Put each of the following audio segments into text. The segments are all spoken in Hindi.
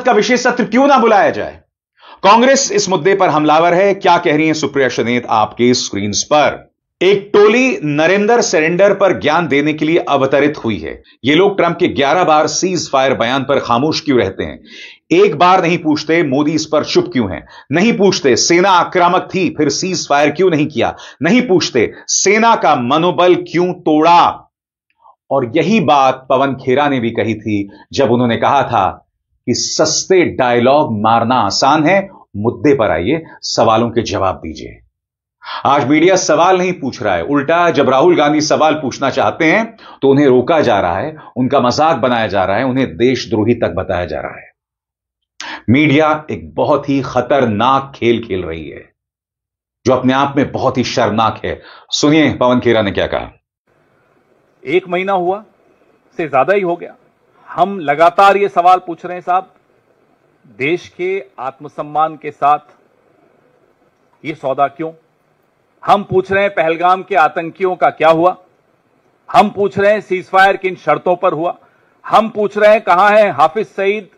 का विशेष सत्र क्यों ना बुलाया जाए? कांग्रेस इस मुद्दे पर हमलावर है। क्या कह रही है सुप्रिया शनेत आपके स्क्रीन पर? एक टोली नरेंद्र सरेंडर पर ज्ञान देने के लिए अवतरित हुई है। ये लोग ट्रंप के 11 बार सीज फायर बयान पर खामोश क्यों रहते हैं? एक बार नहीं पूछते मोदी इस पर चुप क्यों है? नहीं पूछते सेना आक्रामक थी फिर सीज फायर क्यों नहीं किया? नहीं पूछते सेना का मनोबल क्यों तोड़ा? और यही बात पवन खेरा ने भी कही थी जब उन्होंने कहा था कि सस्ते डायलॉग मारना आसान है, मुद्दे पर आइए, सवालों के जवाब दीजिए। आज मीडिया सवाल नहीं पूछ रहा है, उल्टा जब राहुल गांधी सवाल पूछना चाहते हैं तो उन्हें रोका जा रहा है, उनका मजाक बनाया जा रहा है, उन्हें देशद्रोही तक बताया जा रहा है। मीडिया एक बहुत ही खतरनाक खेल खेल रही है जो अपने आप में बहुत ही शर्मनाक है। सुनिए पवन खेरा ने क्या कहा। 1 महीना हुआ से ज्यादा ही हो गया, हम लगातार ये सवाल पूछ रहे हैं साहब, देश के आत्मसम्मान के साथ ये सौदा क्यों? हम पूछ रहे हैं पहलगाम के आतंकियों का क्या हुआ? हम पूछ रहे हैं सीजफायर किन शर्तों पर हुआ? हम पूछ रहे हैं कहां है हाफिज सईद,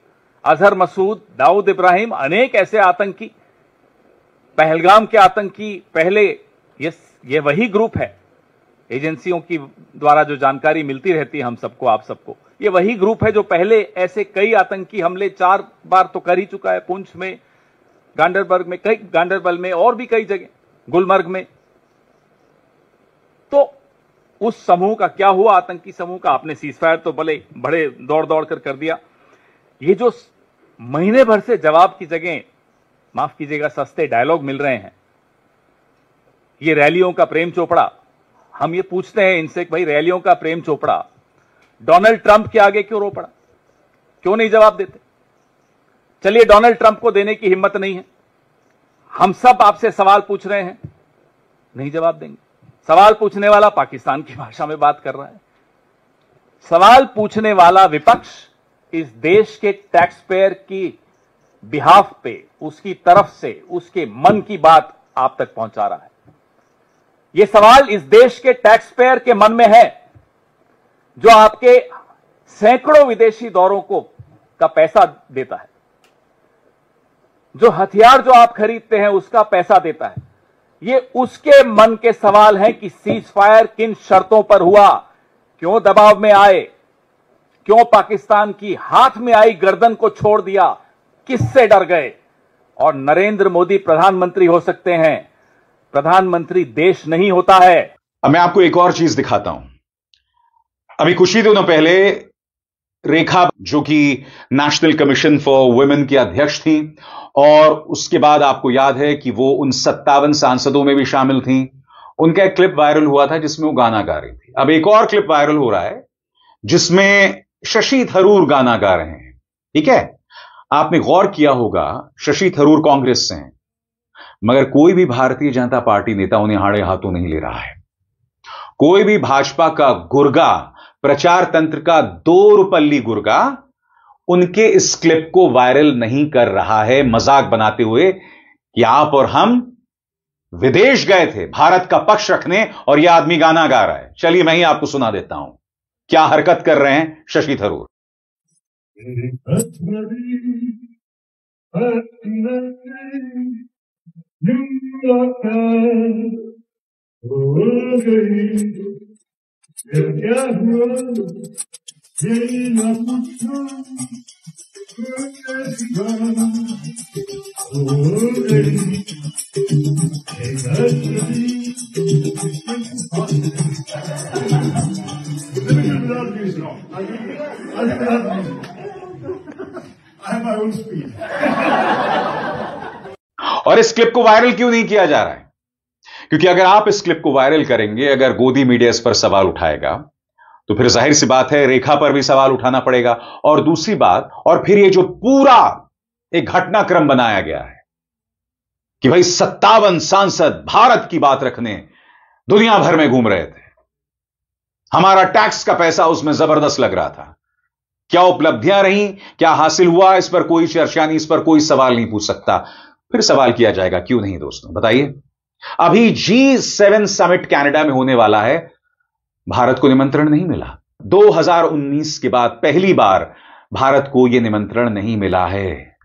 अजहर मसूद, दाऊद इब्राहिम, अनेक ऐसे आतंकी, पहलगाम के आतंकी पहले ये वही ग्रुप है, एजेंसियों की द्वारा जो जानकारी मिलती रहती है हम सबको, आप सबको, ये वही ग्रुप है जो पहले ऐसे कई आतंकी हमले 4 बार तो कर ही चुका है, पुंछ में, गांडरबल में और भी कई जगह, गुलमर्ग में। तो उस समूह का क्या हुआ? आतंकी समूह का आपने सीजफायर तो बड़े दौड़ दौड़ कर दिया। ये जो महीने भर से जवाब की जगह, माफ कीजिएगा, सस्ते डायलॉग मिल रहे हैं, ये रैलियों का प्रेम चोपड़ा, हम ये पूछते हैं इनसे कि भाई रैलियों का प्रेम चोपड़ा डोनाल्ड ट्रंप के आगे क्यों रो पड़ा? क्यों नहीं जवाब देते? चलिए डोनाल्ड ट्रंप को देने की हिम्मत नहीं है, हम सब आपसे सवाल पूछ रहे हैं, नहीं जवाब देंगे। सवाल पूछने वाला पाकिस्तान की भाषा में बात कर रहा है, सवाल पूछने वाला विपक्ष इस देश के टैक्स पेयर की बिहाफ पे, उसकी तरफ से, उसके मन की बात आप तक पहुंचा रहा है। यह सवाल इस देश के टैक्स पेयर के मन में है जो आपके सैकड़ों विदेशी दौरों का पैसा देता है, जो हथियार जो आप खरीदते हैं उसका पैसा देता है। ये उसके मन के सवाल हैं कि सीज फायर किन शर्तों पर हुआ, क्यों दबाव में आए, क्यों पाकिस्तान की हाथ में आई गर्दन को छोड़ दिया, किससे डर गए? और नरेंद्र मोदी प्रधानमंत्री हो सकते हैं, प्रधानमंत्री देश नहीं होता है। अब मैं आपको एक और चीज दिखाता हूं। अभी कुछ ही दिनों पहले रेखा, जो कि नेशनल कमीशन फॉर वुमेन की अध्यक्ष थी, और उसके बाद आपको याद है कि वो उन 57 सांसदों में भी शामिल थी, उनका एक क्लिप वायरल हुआ था जिसमें वो गाना गा रही थी। अब एक और क्लिप वायरल हो रहा है जिसमें शशि थरूर गाना गा रहे हैं। ठीक है, आपने गौर किया होगा शशि थरूर कांग्रेस से हैं, मगर कोई भी भारतीय जनता पार्टी नेता उन्हें आड़े हाथों नहीं ले रहा है। कोई भी भाजपा का गुर्गा, प्रचार तंत्र का 2 रुपल्ली गुर्गा उनके इस क्लिप को वायरल नहीं कर रहा है, मजाक बनाते हुए कि आप और हम विदेश गए थे भारत का पक्ष रखने और यह आदमी गाना गा रहा है। चलिए मैं ही आपको सुना देता हूं क्या हरकत कर रहे हैं शशि थरूर। और इस क्लिप को वायरल क्यों नहीं किया जा रहा है? क्योंकि अगर आप इस क्लिप को वायरल करेंगे, अगर गोदी मीडिया इस पर सवाल उठाएगा, तो फिर जाहिर सी बात है रेखा पर भी सवाल उठाना पड़ेगा। और दूसरी बात, और फिर ये जो पूरा एक घटनाक्रम बनाया गया है कि भाई 57 सांसद भारत की बात रखने दुनिया भर में घूम रहे थे, हमारा टैक्स का पैसा उसमें जबरदस्त लग रहा था, क्या उपलब्धियां रहीं, क्या हासिल हुआ, इस पर कोई चर्चा नहीं, इस पर कोई सवाल नहीं पूछ सकता। फिर सवाल किया जाएगा, क्यों नहीं दोस्तों, बताइए। अभी G7 समिट कनाडा में होने वाला है, भारत को निमंत्रण नहीं मिला। 2019 के बाद पहली बार भारत को यह निमंत्रण नहीं मिला है।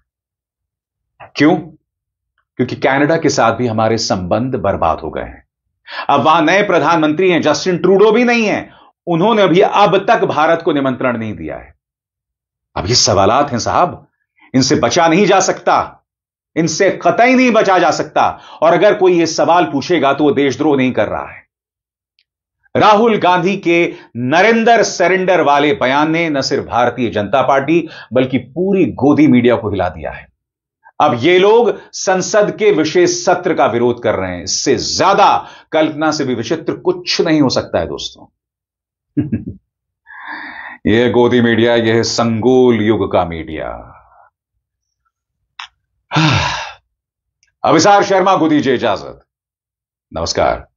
क्यों? क्योंकि कनाडा के साथ भी हमारे संबंध बर्बाद हो गए हैं। अब वहां नए प्रधानमंत्री हैं, जस्टिन ट्रूडो भी नहीं है, उन्होंने अभी अब तक भारत को निमंत्रण नहीं दिया है। अब ये सवालात हैं साहब, इनसे बचा नहीं जा सकता, इनसे कतई नहीं बचा जा सकता। और अगर कोई यह सवाल पूछेगा तो वो देशद्रोह नहीं कर रहा है। राहुल गांधी के नरेंद्र सरेंडर वाले बयान ने न सिर्फ भारतीय जनता पार्टी बल्कि पूरी गोदी मीडिया को हिला दिया है। अब ये लोग संसद के विशेष सत्र का विरोध कर रहे हैं। इससे ज्यादा कल्पना से भी विचित्र कुछ नहीं हो सकता है दोस्तों। यह गोदी मीडिया, यह संगोल युग का मीडिया। अभिसार शर्मा को दीजिए इजाजत। नमस्कार।